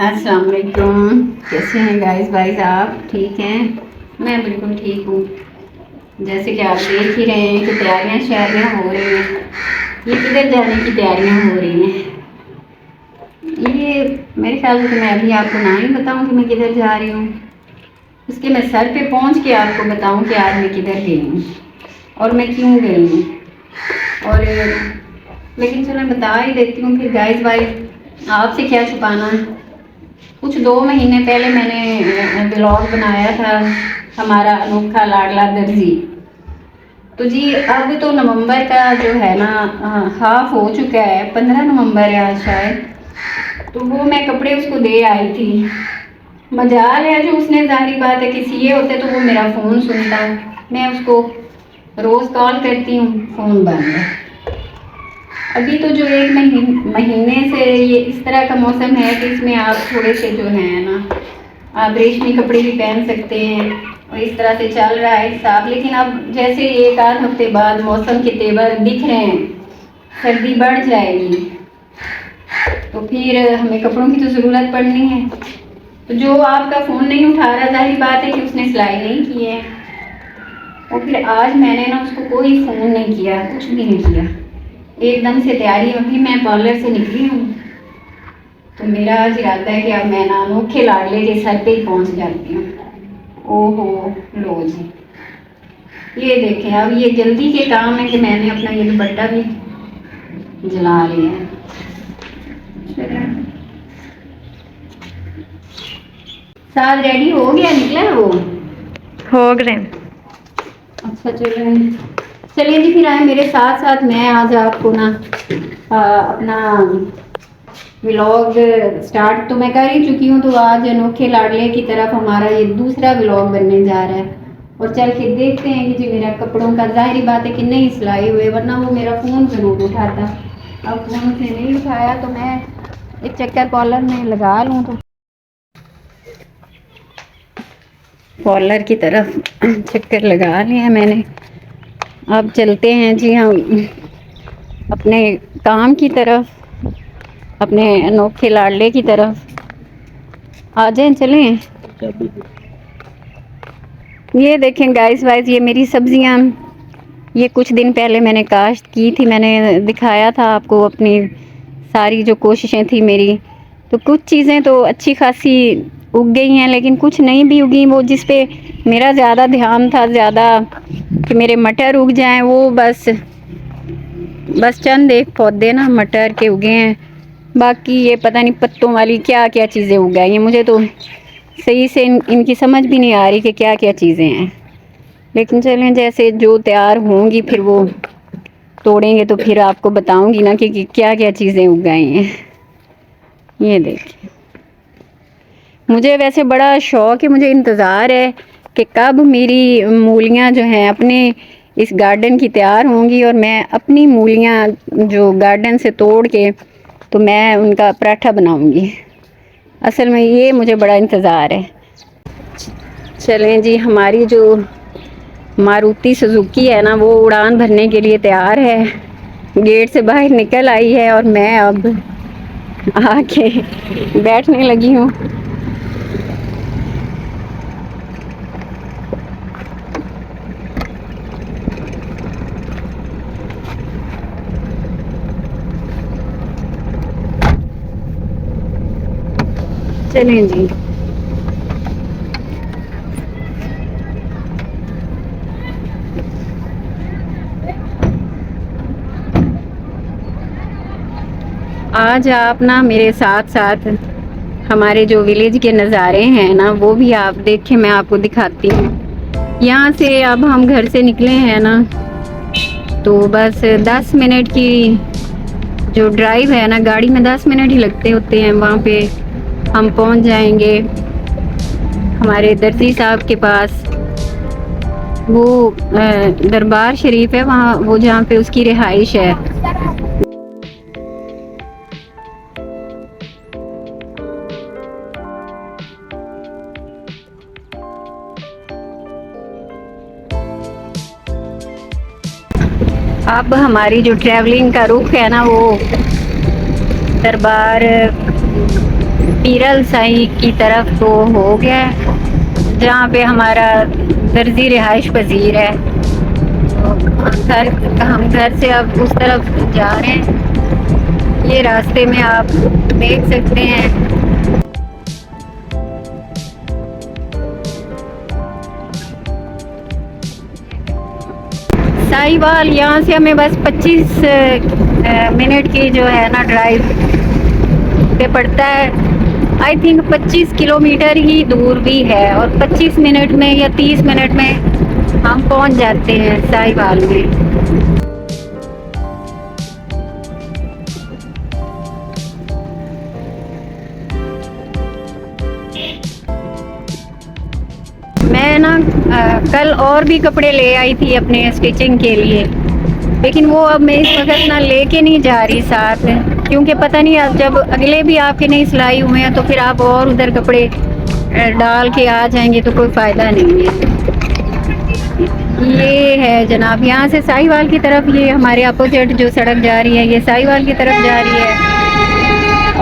अस्सलाम वालेकुम। कैसे हैं गाइस भाई साहब? ठीक हैं? मैं बिल्कुल ठीक हूँ। जैसे कि आप देख ही रहे हैं कि तैयारियां शायरियाँ हो रही हैं। ये किधर जाने की तैयारियां हो रही हैं? ये मेरे ख्याल से मैं अभी आपको ना ही बताऊँ कि मैं किधर जा रही हूँ, उसके मैं सर पे पहुँच के आपको बताऊँ कि आज मैं किधर गई हूँ और मैं क्यों गई हूँ। और लेकिन चलो मैं बता ही देती हूँ फिर गाइस भाई, आपसे क्या छुपाना। कुछ 2 महीने पहले मैंने ब्लॉग बनाया था, हमारा अनोखा लाडला दर्जी। तो जी अब तो नवंबर का जो है ना हाफ हो चुका है, 15 नवंबर है आज शायद। तो वो मैं कपड़े उसको दे आई थी। मजाल है जो उसने, जाहिर बात है कि सीए होते तो वो मेरा फ़ोन सुनता। मैं उसको रोज़ कॉल करती हूँ, फ़ोन बंद है। अभी तो जो एक महीने से ये इस तरह का मौसम है कि इसमें आप थोड़े से जो है ना, आप रेशमी कपड़े भी पहन सकते हैं और इस तरह से चल रहा है हिसाब। लेकिन अब जैसे एक आध हफ्ते बाद मौसम के तेवर दिख रहे हैं, सर्दी बढ़ जाएगी तो फिर हमें कपड़ों की तो ज़रूरत पड़नी है। तो जो आपका फ़ोन नहीं उठा रहा, जाहिर बात है कि उसने सिलाई नहीं की है। और फिर आज मैंने ना उसको कोई फ़ोन नहीं किया, कुछ भी नहीं किया। एकदम से तैयारी, अभी मैं पार्लर से निकली हूँ तो मेरा आज इरादा है कि अब मैं ना अनोखे लाडले के सर पे ही पहुँच जाती हूँ। ओहो लो जी, ये देखें अब ये जल्दी के काम है कि मैंने अपना ये दुपट्टा भी जला लिया है। साथ रेडी हो गया, निकला है वो? हो गए। अच्छा चलिए जी, फिर आए मेरे साथ साथ। मैं आज आपको ना अपना व्लॉग स्टार्ट तो मैं कर ही चुकी हूँ, तो आज अनोखे लाडले की तरफ हमारा ये दूसरा व्लॉग बनने जा रहा है। और चल के देखते हैं कि जी मेरा कपड़ों का, जाहिर बात है कि नहीं सिलाई हुए, वरना वो मेरा फ़ोन ज़रूर उठाता। अब फ़ोन से नहीं उठाया तो मैं एक चक्कर पार्लर में लगा लूँ। तो पार्लर की तरफ चक्कर लगा लिया मैंने। अब चलते हैं जी हम अपने काम की तरफ, अपने अनोखे लाडले की तरफ। आ जाएं, चलें। ये देखें गाइस वाइस, ये मेरी सब्जियां, ये कुछ दिन पहले मैंने काश्त की थी। मैंने दिखाया था आपको अपनी सारी जो कोशिशें थी मेरी। तो कुछ चीज़ें तो अच्छी खासी उग गई हैं, लेकिन कुछ नहीं भी उगी। वो जिस पे मेरा ज़्यादा ध्यान था, ज़्यादा कि मेरे मटर उग जाएं, वो बस चंद एक पौधे ना मटर के उगे हैं। बाकी ये पता नहीं पत्तों वाली क्या क्या चीज़ें उग गई हैं। मुझे तो सही से इनकी समझ भी नहीं आ रही कि क्या क्या चीज़ें हैं। लेकिन चलें, जैसे जो तैयार होंगी फिर वो तोड़ेंगे तो फिर आपको बताऊंगी ना कि क्या क्या चीज़ें उग गई हैं। ये देखिए, मुझे वैसे बड़ा शौक़ है, मुझे इंतज़ार है कि कब मेरी मूलियाँ जो हैं अपने इस गार्डन की तैयार होंगी और मैं अपनी मूलियाँ जो गार्डन से तोड़ के तो मैं उनका पराठा बनाऊंगी। असल में ये मुझे बड़ा इंतज़ार है। चलें जी, हमारी जो मारुति सुजुकी है ना, वो उड़ान भरने के लिए तैयार है, गेट से बाहर निकल आई है और मैं अब आके बैठने लगी हूँ। चलें जी, आज आप ना मेरे साथ साथ हमारे जो विलेज के नज़ारे हैं ना, वो भी आप देखें, मैं आपको दिखाती हूँ। यहाँ से अब हम घर से निकले हैं ना, तो बस 10 मिनट की जो ड्राइव है ना, गाड़ी में 10 मिनट ही लगते होते हैं। वहाँ पे हम पहुँच जाएंगे हमारे दर्जी साहब के पास। वो दरबार शरीफ है वहाँ, वो जहाँ पे उसकी रिहाइश है। अब हमारी जो ट्रैवलिंग का रुख है ना, वो दरबार पीरल साई की तरफ तो हो गया है, जहाँ पे हमारा दर्जी रिहाइश पजीर है। हम घर से अब उस तरफ जा रहे हैं। ये रास्ते में आप देख सकते हैं। साहिवाल यहाँ से हमें बस 25 मिनट की जो है ना ड्राइव पे पड़ता है। आई थिंक 25 किलोमीटर ही दूर भी है, और 25 मिनट में या 30 मिनट में हम पहुँच जाते हैं साहिवाल में। मैं ना कल और भी कपड़े ले आई थी अपने स्टिचिंग के लिए, लेकिन वो अब मैं इस वक्त ना लेके नहीं जा रही साथ, क्योंकि पता नहीं अब जब अगले भी आपके नहीं सिलाई हुए हैं तो फिर आप और उधर कपड़े डाल के आ जाएंगे तो कोई फ़ायदा नहीं है। ये है जनाब, यहाँ से साहिवाल की तरफ, ये हमारे अपोजिट जो सड़क जा रही है ये साहिवाल की तरफ जा रही है,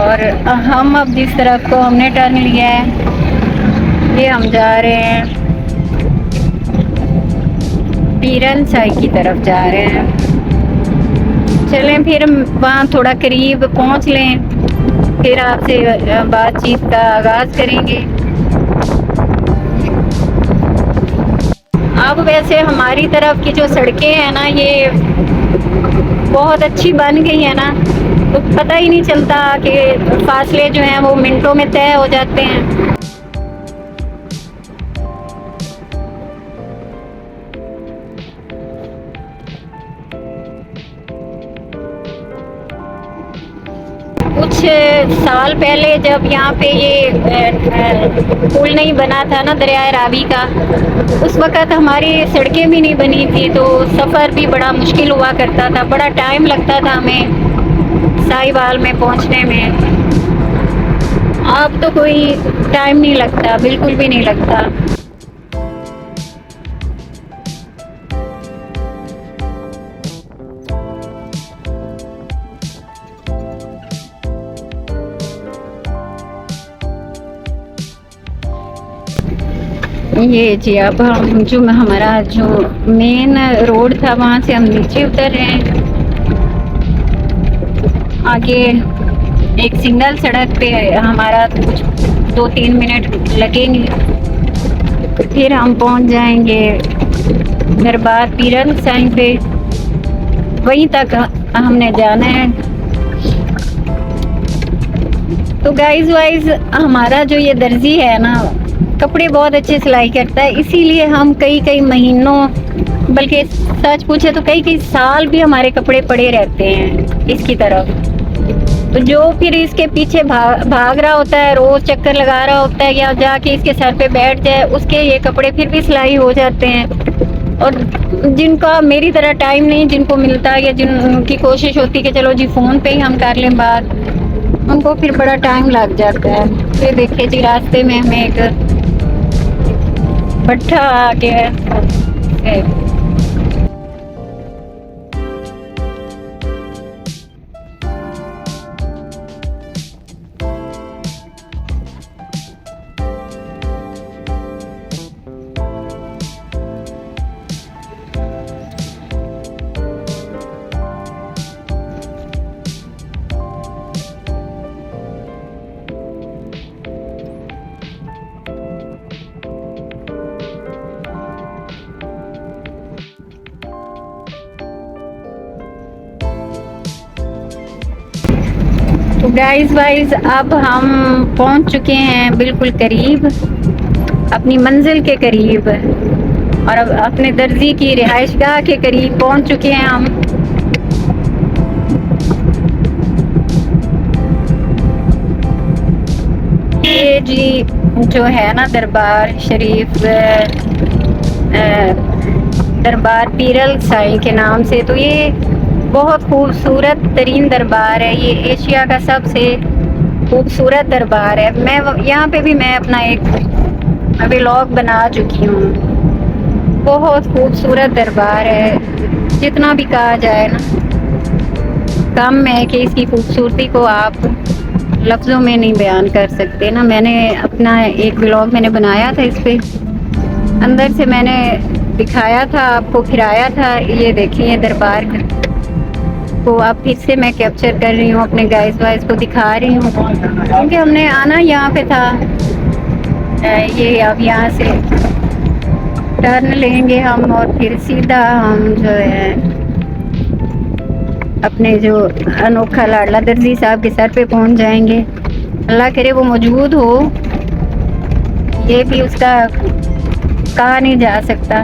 और हम अब जिस तरफ को हमने टर्न लिया है ये हम जा रहे हैं पीरल साई की तरफ जा रहे हैं। चलें फिर वहाँ थोड़ा करीब पहुँच लें, फिर आपसे बातचीत का आगाज़ करेंगे। अब वैसे हमारी तरफ की जो सड़कें हैं ना ये बहुत अच्छी बन गई है ना, तो पता ही नहीं चलता कि फासले जो हैं वो मिनटों में तय हो जाते हैं। कुछ साल पहले जब यहाँ पे ये पुल नहीं बना था ना दरियाए रावी का, उस वक़्त हमारी सड़कें भी नहीं बनी थी, तो सफ़र भी बड़ा मुश्किल हुआ करता था, बड़ा टाइम लगता था हमें साहिवाल में पहुँचने में। अब तो कोई टाइम नहीं लगता, बिल्कुल भी नहीं लगता। ये जी अब हम जो हमारा जो मेन रोड था वहाँ से हम नीचे उतर रहे हैं। आगे एक सिंगल सड़क पे हमारा कुछ 2-3 मिनट लगेंगे, फिर हम पहुँच जाएंगे दरबार पीरल साई पे, वहीं तक हमने जाना है। तो गाइस वाइज हमारा जो ये दर्जी है ना कपड़े बहुत अच्छे सिलाई करता है, इसीलिए हम कई महीनों, बल्कि सच पूछे तो कई साल भी हमारे कपड़े पड़े रहते हैं इसकी तरफ। तो जो फिर इसके पीछे भाग रहा होता है, रोज चक्कर लगा रहा होता है, या जाके इसके सर पे बैठ जाए, उसके ये कपड़े फिर भी सिलाई हो जाते हैं। और जिनका मेरी तरह टाइम नहीं जिनको मिलता है, या जिनकी कोशिश होती है कि चलो जी फ़ोन पे ही हम कर लें बात, उनको फिर बड़ा टाइम लग जाता है। फिर देखिए जी रास्ते में हमें एक भट्ठा आ गया है। तो गाइस वाइज अब हम पहुंच चुके हैं बिल्कुल करीब, अपनी मंजिल के करीब, और अब अपने दर्जी की रिहाइशगाह के करीब पहुंच चुके हैं हम। ये जी जो है ना दरबार शरीफ, दरबार पीरल साई के नाम से, तो ये बहुत खूबसूरत तरीन दरबार है। ये एशिया का सबसे खूबसूरत दरबार है। मैं यहाँ पे भी मैं अपना एक व्लॉग बना चुकी हूँ। बहुत खूबसूरत दरबार है, जितना भी कहा जाए ना कम है कि इसकी खूबसूरती को आप लफ्ज़ों में नहीं बयान कर सकते ना। मैंने अपना एक ब्लॉग मैंने बनाया था, इस पे अंदर से मैंने दिखाया था आपको, फिराया था। ये देखिए ये दरबार को अब फिर से मैं कैप्चर कर रही हूँ, अपने गाइस वाइस को दिखा रही हूँ, क्योंकि हमने आना यहाँ पे था। ये अब यहाँ से टर्न लेंगे हम और फिर सीधा हम जो है अपने जो अनोखा लाडला दर्जी साहब के सर पे पहुँच जाएंगे। अल्लाह करे वो मौजूद हो, ये भी उसका कहा नहीं जा सकता,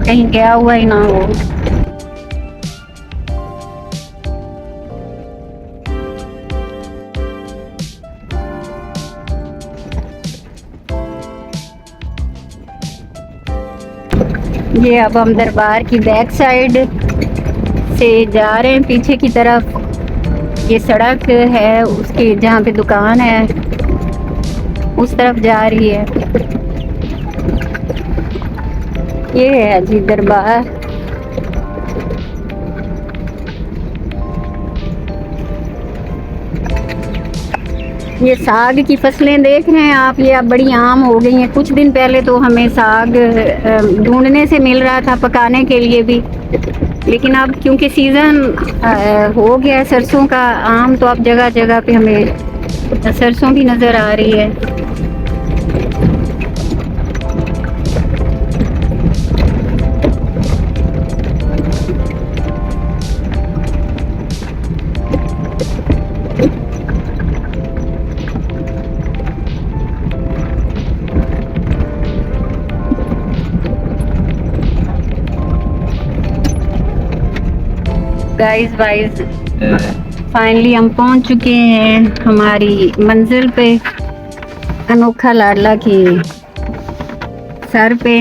कहीं गया हुआ ही ना हो। ये अब हम दरबार की बैक साइड से जा रहे हैं पीछे की तरफ। ये सड़क है उसकी जहाँ पे दुकान है उस तरफ जा रही है। ये है जी दरबार। ये साग की फसलें देख रहे हैं आप, ये अब बड़ी आम हो गई हैं। कुछ दिन पहले तो हमें साग ढूंढने से मिल रहा था पकाने के लिए भी, लेकिन अब क्योंकि सीज़न हो गया है सरसों का आम, तो अब जगह जगह पे हमें सरसों भी नज़र आ रही है। गाइस वाइज फाइनली हम पहुंच चुके हैं हमारी मंजिल पे, अनोखा लाडला की सर पे।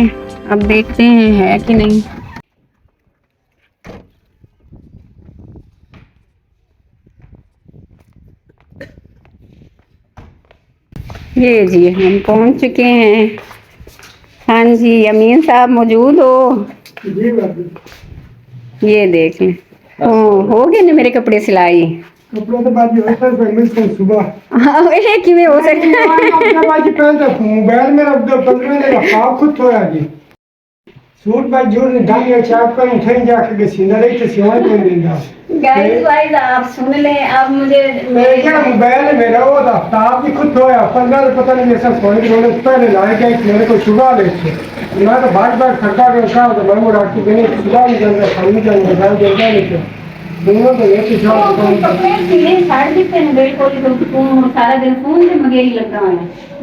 अब देखते हैं है कि नहीं। ये जी हम पहुंच चुके हैं। हाँ जी अमीन साहब मौजूद हो? ये देख लें। हो गए ने मेरे कपड़े सिलाई? कपड़े तो बाजी होता है पहले से सुबह। हाँ ये किਵੇਂ हो सकता है? अपना बाजी पहनता मोबाइल में रख दो 15 दिन का खुद होया जी। सूट बाजी जोड़ ने डाली चाप पर उठाई जाके के सीधा रही तो सिवाय कोई नहीं था। गाइस वाइज आप सुन लें। अब मुझे मेरे क्या मोबाइल मेरा वो था ताप भी खुद होया 15 पता नहीं ऐसा सोने रोने पहले लाए गए मेरे को सुबह ले थे। मैं तो भाग भाग थका के उठा तो मैं मुड़ा के मैंने सुबह नहीं जाना खाली जाना मोबाइल देता नहीं दोनों तो एक ही साथ कपड़े सिले साड़ देते हैं बिल्कुल। तो सारा दिन फोन पे मगेरी लगा हुआ है।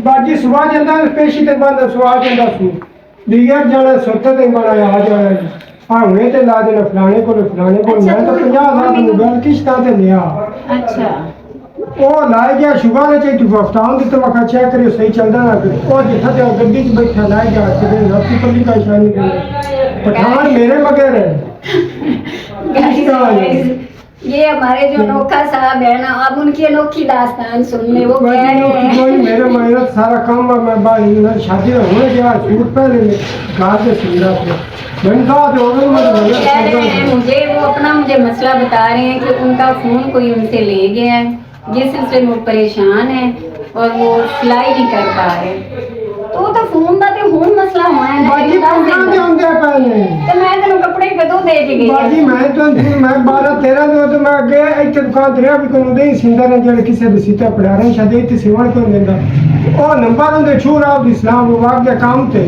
बाजी सुबह जाता है पेशी ते बंद सुबह जाता सू दिगर जाना सोते ते बना आ जाए हुए ते ला देना फलाने को मैं तो 50 साल मोबाइल किश्ता ते लिया। अच्छा ओ लाए गया शुगर है चाहिए तू हफ्तान दी तो मैं चेक करियो सही चलदा ना ओ जिथा ते गड्डी च बैठा लाए गया ते राती पल्ली का शानी पठान मेरे मगर है। ये हमारे जो अनोखा साहब है ना, अब उनकी अनोखी दास्तान सुन ले। वो कह रहे हैं कोई मेरे मेहनत सारा काम मैं बाहर शादी होने गया सूट पहले घर से सीधा थे मैंने कहा तो कह रहे हैं मुझे मसला बता रहे हैं कि उनका फोन कोई उनसे ले गया है, जिस सिलसिले में वो परेशान है और वो सिलाई नहीं कर पा रहे। तो फोन का तो हुन मसला हुआ है बाजी प्रोग्राम के होंगे पहले तो मैं तेन कपड़े कदों दे के गई बाजी मैं 12 13 दिन तो मैं गया एक दुकान तेरा भी कोई नहीं सिंदा ने जेड़े किसी भी सीता पड़ा रहे शादी ते सिवण को देंदा ओ नंबर उनके छूर आप इस्लाम वो वाग के काम थे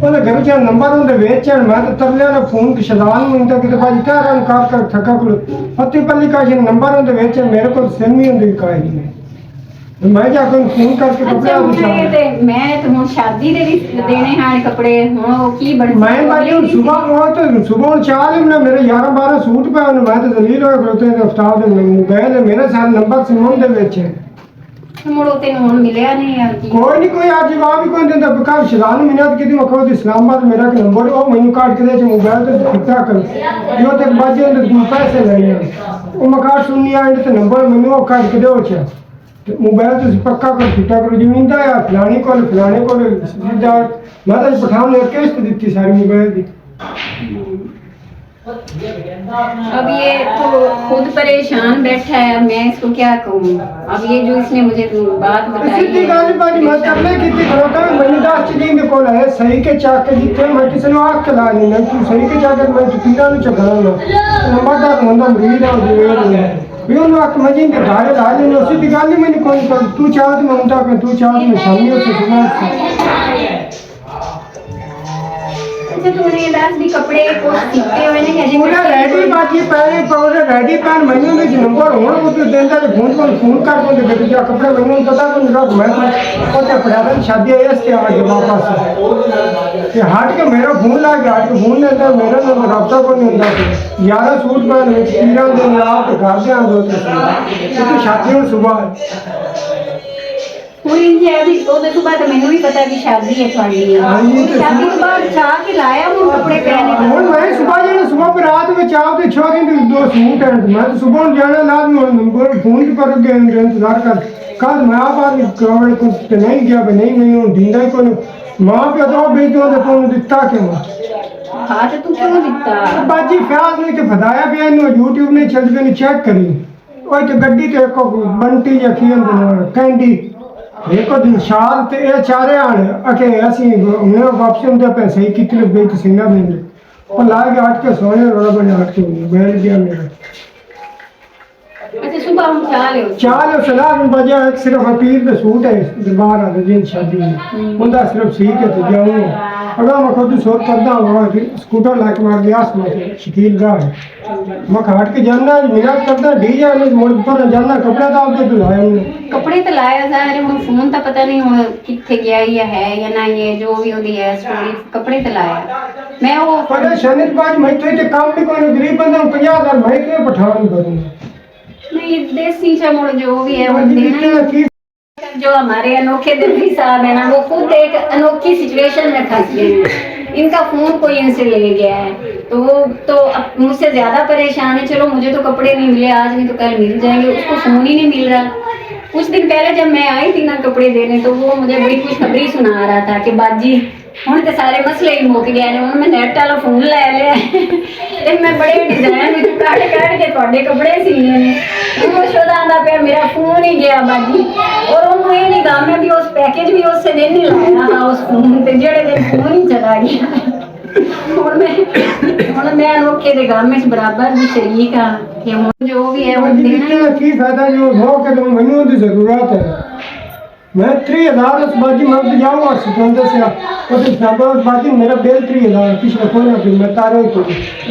ओने घर के नंबर उनके वेचन मैं तो तरले ना फोन के शदान में तो कि बाजी क्या रन कर थका को पति पल्ली का नंबर उनके वेचन मेरे को सेमी उनके काई नहीं मैं जाकर फोन करके कपड़े मैं तो हूं शादी दे भी देने हैं कपड़े हुन वो की बन मैं बाजी सुबह वो तो सुबह 4 ने मेरे 11 12 सूट पे मैं तो दलील हो खलोते हफ्ता दे मोबाइल मेरे साथ नंबर सिमन दे वेचे मुड़ो ते हुन मिलया नहीं है कोई आज जवाब ही कोई देता बका शलान मिनट के दिन मखो इस्लामाबाद मेरा नंबर ओ मेनू कार्ड के दे मोबाइल तो कितना कर यो तक बाजी ने पैसे लेने ओ मका सुननी आए तो नंबर मेनू कार्ड के दो छ मोबाइल तो पक्का कर फिटा करो जमींदा या फलाने को सीधा मैं तो पठान ने किस्त दी सारी मोबाइल दी अब ये तो खुद परेशान बैठा है, अब मैं इसको क्या कहूँ। अब ये जो इसने मुझे बात बताई सिद्धि गल बारी मत कर ले कितनी खड़ोता है मैंने दास चीज़ के कोल है सही के चाके जिथे मैं किसी ने आँख खिला नहीं मैं तू सही के चाके मैं पीड़ा नहीं चकरा ना नंबरदार बंदा मरीज है जो ये उन्होंने आँख मजी के धारे ला लेने सिद्धि गल ही मैंने कोई कर तू चाह तो मैं उनका कर तू चाह तो मैं सामने से सुना अच्छा तुमने ये दास भी कपड़े को सीखते हुए नहीं है पूरा रेडी बाकी पहले पूरा रेडी पैन मैंने में नंबर होना वो तो देंदा है फोन कर को दे दिया कपड़े मैंने पता तो मेरा मैं को ते पड़ा था शादी है इसके आगे वापस कि हाट के मेरा फोन ला गया हाट के फोन लेता मेरा नंबर रास्ता को नहीं होता 11 सूट पहन में 13 दिन रात घर से आ दो तो शादी में सुबह पूरी जी अभी तो बाद मैंने भी पता कि शादी है थोड़ी शादी के बाद चाह के लाया वो कपड़े पहने और मैं सुबह जाना सुबह पर रात में चाह के 6 दिन 2 सूट है मैं तो सुबह जाना लाजमी नंबर फोन पर गए इंतजार कर कल मैं आप आदमी कवड़ को नहीं गया नहीं नहीं दींदा ही को मां पे तो बेचो तो फोन दिता क्यों हां तो तू क्यों दिता बाजी ख्याल नहीं के बताया भी इन्हों YouTube ने चल के चेक करी ओए तो गड्डी ते को बंटी या खियन कैंडी एक दिन शाल ते ए चारे आने अके ऐसी मैं वापस उनके पैसे ही कितने बेच सिंगा में और ला के हट के सोने रोड़ा बने हट के बैठ गया मेरा अच्छा सुबह हम चाह ले सलाह में बजा एक सिर्फ पीर के सूट है दरबार आ दिन शादी में उनका सिर्फ सी के तो जाऊँ अगर मैं खुद सोच करता हूँ स्कूटर ला के मार गया मैं शकील गाह मैं हट के जाना मिलाद करता डीजे में मोड़ पर जाना कपड़े तो आपके लाए कपड़े तो लाया जा रहे हूँ फोन तो पता नहीं हूँ कितने गया या है या ना ये जो भी होती है स्टोरी कपड़े तो लाया मैं वो परेशानी बात मैं तो काम भी कोई गरीब बंदा 50,000 मैं क्यों पठान करूँगा नहीं देसी चमड़ जो भी है वो देना जो हमारे अनोखे दिल्ली साहब है ना वो खुद एक अनोखी सिचुएशन में फंस गए हैं इनका फोन कोई इनसे ले गया है तो वो तो अब मुझसे ज्यादा परेशान है चलो मुझे तो कपड़े नहीं मिले आज नहीं तो कल मिल जाएंगे उसको फोन ही नहीं मिल रहा कुछ दिन पहले जब मैं आई थी ना कपड़े देने तो वो मुझे बड़ी खुशखबरी सुना रहा था कि बाजी ਹੁਣ ਤੇ ਸਾਰੇ ਮਸਲੇ ਹੀ ਮੁੱਕ ਗਏ ਨੇ ਹੁਣ ਮੈਂ ਨੈਟ ਵਾਲਾ ਫੋਨ ਲੈ ਲਿਆ ਤੇ ਮੈਂ ਬੜੇ ਡਿਜ਼ਾਈਨ ਵਿੱਚ ਕੱਢ ਕੇ ਤੁਹਾਡੇ ਕੱਪੜੇ ਸੀਨੇ ਨੇ ਉਹ ਸ਼ੋਦਾ ਆਂਦਾ ਪਿਆ ਮੇਰਾ ਫੋਨ ਹੀ ਗਿਆ ਬਾਜੀ ਔਰ ਉਹਨੂੰ ਇਹ ਨਹੀਂ ਗਾ ਮੈਂ ਵੀ ਉਸ ਪੈਕੇਜ ਵੀ ਉਸੇ ਦਿਨ ਹੀ ਲਾਇਆ ਹਾਂ ਉਸ ਫੋਨ ਤੇ ਜਿਹੜੇ ਦਿਨ ਫੋਨ ਹੀ ਚਲਾ ਗਿਆ ਹੁਣ मैं अनोखे ਦੇ ਗਮ ਵਿੱਚ ਬਰਾਬਰ ਵੀ ਸ਼ਰੀਕ ਹਾਂ ਕਿ ਹੁਣ ਜੋ ਵੀ ਹੈ ਉਹ ਦੇਣਾ ਕੀ ਫਾਇਦਾ ਜੋ ਹੋ ਕੇ ਤੁਮ ਮੈਨੂੰ ਦੀ ਜ਼ਰੂਰਤ ਹੈ मैं 3000 उस बाजी मैं तो जाऊँगा सिकंदर से और इस नंबर उस बाजी मेरा बेल 3000 पिछले कोई ना फिर मैं तारे को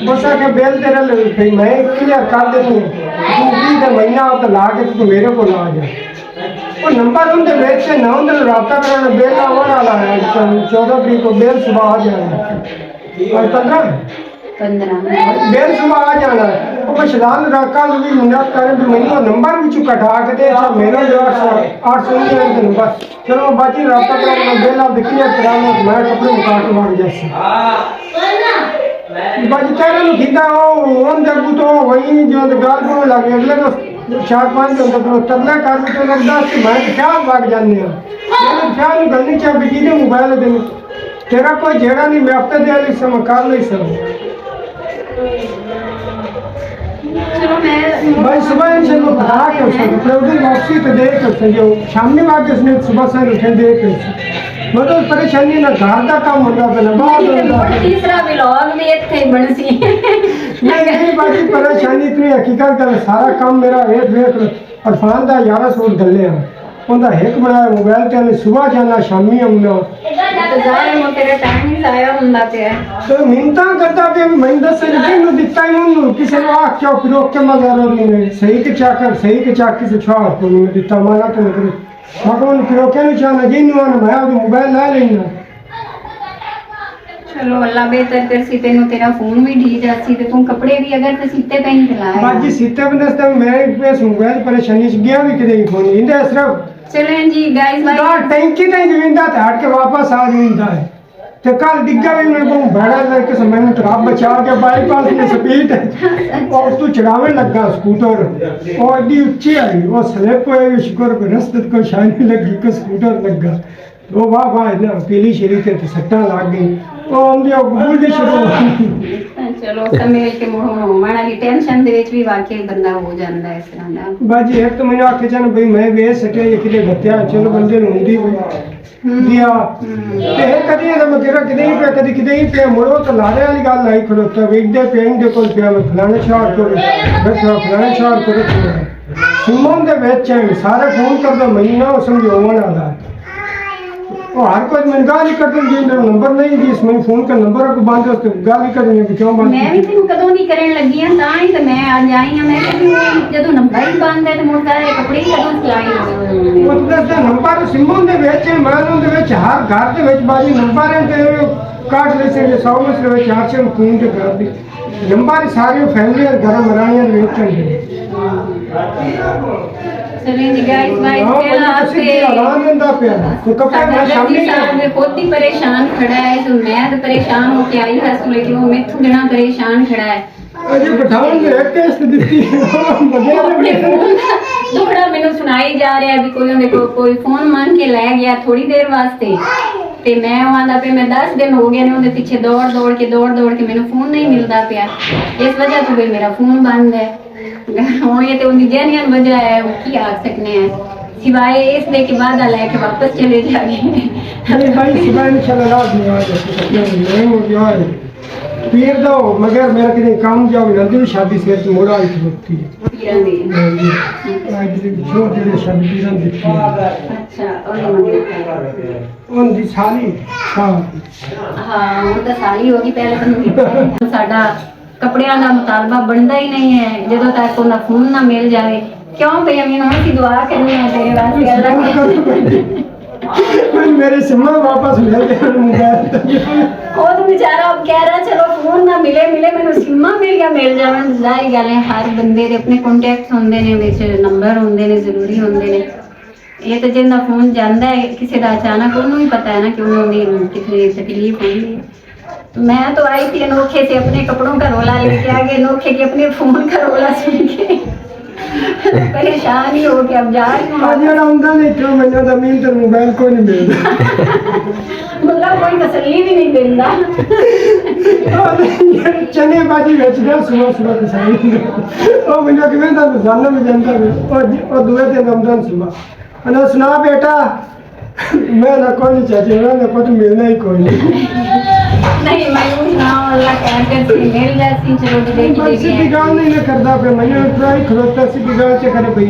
बस आके बेल तेरा ले भाई मैं क्लियर कर देती हूँ तू भी महीना तो ला के तू मेरे को ला जा और नंबर उनके बेल से ना उनके रब्ता कराना बेल आवर वाला है 14 तारीख को बेल सुबह आ जाएगा और 15 बेल सुबह आ जाना है मैं शदान रखा भी मिन्नत करे भी मैंने नंबर भी कटा के दे मेरा जो 800 के नंबर चलो बाकी रास्ता कर मैं बेल आप देखिए कराना मैं कपड़े उतार के मार जैसे बाकी तेरे नु खिदा ओन जब तो वही जो गाल को लगे अगले तो 4-5 दिन तो तरले कर तो लगदा कि मैं क्या भाग जाने मैंने क्या गलनी चा बिजी ने मोबाइल दे तेरा कोई जेड़ा नहीं मैं अपने दे इस समय कर नहीं सकता चलो मैं भाई सुबह से लोग बता के उसको प्रोडक्ट वापसी तो देख के जो शाम में आके उसने सुबह से उठे देख के मतलब परेशानी ना घर का काम होता पहले बाद तीसरा व्लॉग भी ਇੱਥੇ ਬਣ ਸੀ नहीं बाकी परेशानी इतनी हकीकत का सारा काम मेरा एक वेख अरफान का 11 सूट गले हैं उनका एक बनाया मोबाइल ते सुबह जाना शामी आना तो ज़ाहिर है तेरे टाइम ही ज़ाया ਹੁੰਦਾ ਪਿਆ तो मिन्नता करता पे मैं 10 रुपए नु दिता ही उन्होंने किसी ने आख क्या फिर के मगर नहीं सही के चाकर सही के चाकी से छाड़ को नहीं दिता माना तो नहीं मगर फिर के नहीं चाहना जिन्हों ने मैं मोबाइल ला लेना चलो अल्लाह बेहतर कर सी तेनू तेरा फोन भी ढी जासी ते तू कपड़े भी अगर ते सीते पे ही खिलाए बाजी सीते बंदे से मेरे पेस मोबाइल परेशानी से गया भी कदे फोन इंदे सिर्फ चलें जी गाइस भाई यार टैंकी ते जमींदा ते हट के वापस आ जमींदा है ते कल डिग्गा भी मेरे को बड़ा लेके से मैंने ट्रक बचा के बाईपास में स्पीड और तू चढ़ावे लगा स्कूटर और एडी ऊंची आई वो स्लिप हुए शुक्र को रास्ते को शानी लगी को स्कूटर लगा वो वाह वाह ना पीली शरीर ते सट्टा लग गई ओ हम जो बुल्ली शुरू ਚਲੋ ਸਮੇਂ ਕੇ ਹੋਣ ਵਾਲੀ ਟੈਨਸ਼ਨ ਦੇ ਵਿੱਚ ਵੀ ਵਾਕਈ ਬੰਦਾ ਹੋ ਜਾਂਦਾ ਇਸ ਤਰ੍ਹਾਂ ਦਾ ਬਾਜੀ ਇੱਕ ਤਾਂ ਮੈਨੂੰ ਆਖੇ ਚਨ ਬਈ ਮੈਂ ਵੇਚ ਸਕਿਆ ਇਹ ਕਿਤੇ ਘੱਟਿਆ ਚਲੋ ਬੰਦੇ ਨੂੰ ਹੁੰਦੀ ਦਿਆ ਤੇ ਕਦੀ ਇਹਦਾ ਮੈਂ ਕਿਹਾ ਕਿਤੇ ਹੀ ਪਿਆ ਕਦੀ ਕਿਤੇ ਹੀ ਪਿਆ ਮੁੜੋ ਤਾਂ ਲਾਰੇ ਵਾਲੀ ਗੱਲ ਆਈ ਖਲੋਤਾ ਵੇਖਦੇ ਪਿੰਡ ਦੇ ਕੋਲ ਪਿਆ ਮੈਂ ਫਲਾਣੇ ਸ਼ਹਿਰ ਕੋਲ ਬੈਠਾ ਫਲਾਣੇ ਸ਼ਹਿਰ ਕੋਲ ਸੁਮਨ ਦੇ ਵਿੱਚ ਸਾਰੇ ਫੋਨ ਕਰਦਾ ਮੈਨੂੰ ਨਾ ਸਮਝਾਉਣ ਵਾਲਾ ਉਹ ਹਰ ਕੋਈ ਮੈਨੂੰ ਗਾਲੀ ਕੱਢਣ ਦੀ ਨੰਬਰ ਨਹੀਂ ਜਿਸ ਮੈਨੂੰ ਫੋਨ ਕਰ ਨੰਬਰ ਕੋ ਬੰਦ ਉਸ ਗਾਲੀ ਕੱਢਣੀ ਵੀ ਕਿਉਂ ਬੰਦ ਮੈਂ ਵੀ ਤੈਨੂੰ ਕਦੋਂ ਨਹੀਂ ਕਰਨ ਲੱਗੀ ਆ ਤਾਂ ਹੀ ਤਾਂ ਮੈਂ ਅੱਜ ਆਈ ਆ ਮੈਂ ਕਿਹਾ ਜਦੋਂ ਨੰਬਰ ਹੀ ਬੰਦ ਹੈ ਤੇ ਮੁੜ ਕੇ ਕੱਪੜੇ ਹੀ ਕਦੋਂ ਸਿਲਾਈ ਮਤਲਬ ਤੇ ਨੰਬਰ ਸਿਮਨ ਦੇ ਵਿੱਚ ਮਾਨੂੰ ਦੇ ਵਿੱਚ ਹਰ ਘਰ ਦੇ ਵਿੱਚ ਬਾਜੀ ਨੰਬਰ ਹੈ ਤੇ ਕਾਟ ਲੈ ਸੇ 100 ਮਸਲੇ ਵਿੱਚ ਆਛੇ ਫੋਨ ਤੇ ਕਰ ਦੀ ਨੰਬਰ ਸਾਰੀ ਫੈਮਿਲੀ ਘਰ ਮਰਾਣੀਆਂ ਦੇ ਵਿੱਚ ਹੁੰਦੇ चलिए जी गाइस भाई आराम मिलता पिया तो कपड़े मैं शामी में खुद ही परेशान खड़ा है तो मैं तो परेशान होके आई हूं लेकिन वो मैथों बिना परेशान खड़ा है अजी बिठाऊं दे एक टेस्ट ਦਿੱਤੀ ਥੋੜਾ ਮੈਨੂੰ ਸੁਣਾਈ ਜਾ ਰਿਹਾ ਵੀ ਕੋਈ ਉਹਦੇ ਕੋਲ ਕੋਈ ਫੋਨ ਮੰਗ ਕੇ ਲੈ ਗਿਆ ਥੋੜੀ ਦੇਰ ਵਾਸਤੇ ਤੇ ਮੈਂ ਉਹ ਆਂਦਾ ਪਿਆ ਮੈਂ 10 ਦਿਨ ਹੋ ਗਏ ਨੇ ਉਹਦੇ ਪਿੱਛੇ ਦੌੜ ਦੌੜ ਕੇ ਮੈਨੂੰ ਫੋਨ ਨਹੀਂ ਮਿਲਦਾ ਪਿਆ ਇਸ ਵਜ੍ਹਾ ਤੋਂ ਵੀ ਮੇਰਾ ਫੋਨ ਬੰਦ ਹੈ ਹੁਣ ਇਹ ਤੇ ਉਹਦੀ ਜੈਨੂਇਨ ਵਜ੍ਹਾ ਹੈ ਉਹ ਕੀ ਆਖ ਸਕਨੇ ਆ सिवाय इस दे के बाद ले के वापस चले जाएंगे अरे भाई सिवाय में चला लाज नहीं आ जाता नहीं हो गया है पीर दो मगर मेरा कितने काम जाओ नंदी शादी से तो मोड़ा आई होती है पीरन दी आज जो तेरे शादी पीरन दिखती है अच्छा और उन दी साली हां हां वो तो साली होगी पहले तो साडा कपड़ियां दा मुतालबा बनदा ही नहीं है जदों तक उन्हें फोन ना मिल जाए क्यों भैया मैं उनकी दुआ करनी है तेरे वास्ते अल्लाह मेरे सिम्मा वापस ले गया मोबाइल वो तो बेचारा अब कह रहा चलो फोन ना मिले मैंने सिम्मा मिल जावे जारी गल है हर बंदे दे अपने कॉन्टैक्ट होंदे ने विच नंबर होंदे ने जरूरी होंदे ने ये तो जिंदा फोन जांदा है किसी दा अचानक उन्होंने ही पता है ना कि उन्होंने कितनी तकलीफ होगी मैं तो आई थी अनोखे से अपने कपड़ों का रोला लेके आ गए अनोखे के अपने फोन का रोला सुन के परेशान ही हो के अब जा रही हूँ आज जरा उनका नहीं क्यों मैंने तो मिल तो मोबाइल को नहीं मिलता मतलब कोई तसल्ली भी नहीं देता चने बाजी बेचना सुबह के साइड ओ मैंने कि मैं तो जाना में जानता हूँ और दुए दिन रमजान सुबह अरे सुना बेटा मैं ना कोई नहीं चाहती मैं को तो मिलना ही कोई नहीं मैं ना अल्लाह कहकर से मिल जाती चलो देखी सीधी गाल नहीं ना करता पे मैंने ट्राई खरोता सीधी गाल से करे भई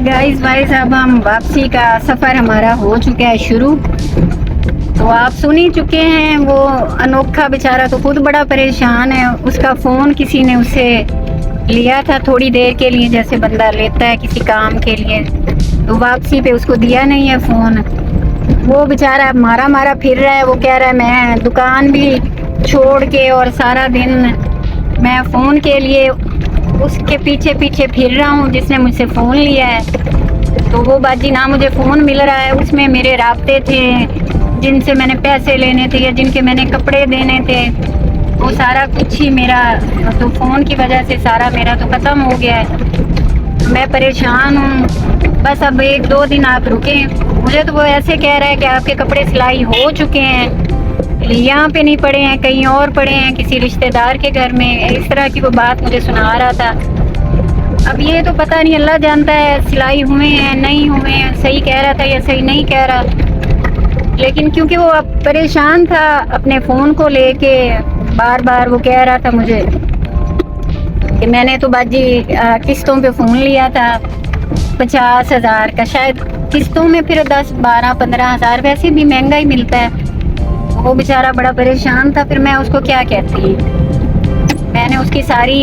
गाइस भाई साहब हम वापसी का सफ़र हमारा हो चुका है शुरू तो आप सुन ही चुके हैं वो अनोखा बेचारा तो खुद बड़ा परेशान है उसका फ़ोन किसी ने उसे लिया था थोड़ी देर के लिए जैसे बंदा लेता है किसी काम के लिए तो वापसी पे उसको दिया नहीं है फ़ोन वो बेचारा मारा फिर रहा है वो कह रहा है मैं दुकान भी छोड़ के और सारा दिन मैं फ़ोन के लिए उसके पीछे फिर रहा हूँ जिसने मुझसे फ़ोन लिया है तो वो बाजी ना मुझे फ़ोन मिल रहा है उसमें मेरे राब्ते थे जिनसे मैंने पैसे लेने थे या जिनके मैंने कपड़े देने थे वो सारा कुछ ही मेरा तो फ़ोन की वजह से सारा मेरा तो ख़त्म हो गया है मैं परेशान हूँ बस अब 1-2 दिन आप रुकें मुझे तो वो ऐसे कह रहा है कि आपके कपड़े सिलाई हो चुके हैं यहाँ पे नहीं पड़े हैं कहीं और पड़े हैं किसी रिश्तेदार के घर में इस तरह की वो बात मुझे सुना रहा था अब ये तो पता नहीं अल्लाह जानता है सिलाई हुए हैं नहीं हुए हैं सही कह रहा था या सही नहीं कह रहा लेकिन क्योंकि वो अब परेशान था अपने फ़ोन को लेके बार वो कह रहा था मुझे कि मैंने तो बाजी किस्तों पे फ़ोन लिया था 50,000 का शायद किस्तों में फिर 10-12-15 हज़ार वैसे भी महंगा ही मिलता है वो बेचारा बड़ा परेशान था फिर मैं उसको क्या कहती मैंने उसकी सारी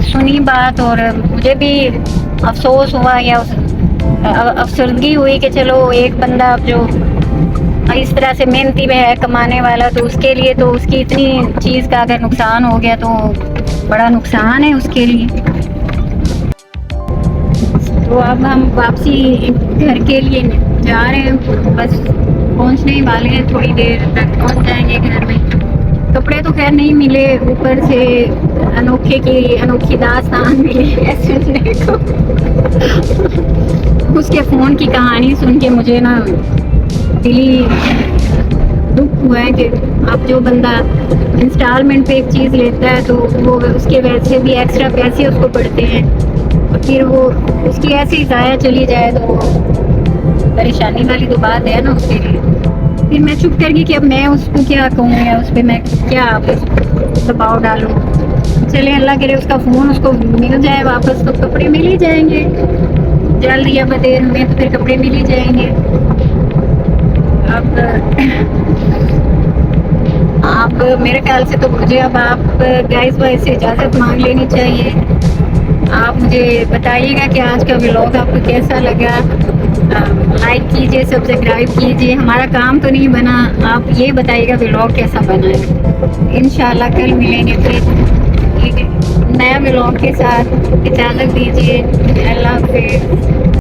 सुनी बात और मुझे भी अफसोस हुआ या अफसरदगी हुई कि चलो एक बंदा जो इस तरह से मेहनती में है कमाने वाला तो उसके लिए तो उसकी इतनी चीज़ का अगर नुकसान हो गया तो बड़ा नुकसान है उसके लिए तो अब हम वापसी घर के लिए जा रहे हैं बस पहुंचने ही वाले हैं थोड़ी देर तक पहुंच जाएंगे घर में कपड़े तो खैर नहीं मिले ऊपर से अनोखी दास्तान मिली है सुनने को उसके फ़ोन की कहानी सुन के मुझे ना दिली दुख हुआ है कि अब जो बंदा इंस्टॉलमेंट पे एक चीज़ लेता है तो वो उसके वैसे भी एक्स्ट्रा पैसे उसको पड़ते हैं, और फिर वो उसकी ऐसे ही ज़ाया चली जाए तो परेशानी वाली तो बात है ना उसके लिए। फिर मैं चुप कर गई कि अब मैं उसको क्या कहूँ या उस पर मैं क्या दबाव डालूँ। चले अल्लाह करे उसका फ़ोन उसको मिल जाए वापस तो कपड़े मिल ही जाएंगे, जल्द या बदेर में तो फिर कपड़े मिल ही जाएंगे। अब आप मेरे ख्याल से तो मुझे अब आप गाइस भाई से इजाज़त मांग लेनी चाहिए। आप मुझे बताइएगा कि आज का व्लॉग आपको कैसा लगा। लाइक कीजिए, सब्सक्राइब कीजिए। हमारा काम तो नहीं बना, आप ये बताइएगा व्लॉग कैसा बना है। इंशाल्लाह कल मिलेंगे फिर एक नया व्लॉग के साथ। इजाज़त दीजिए, अल्लाह हाफ़िज़।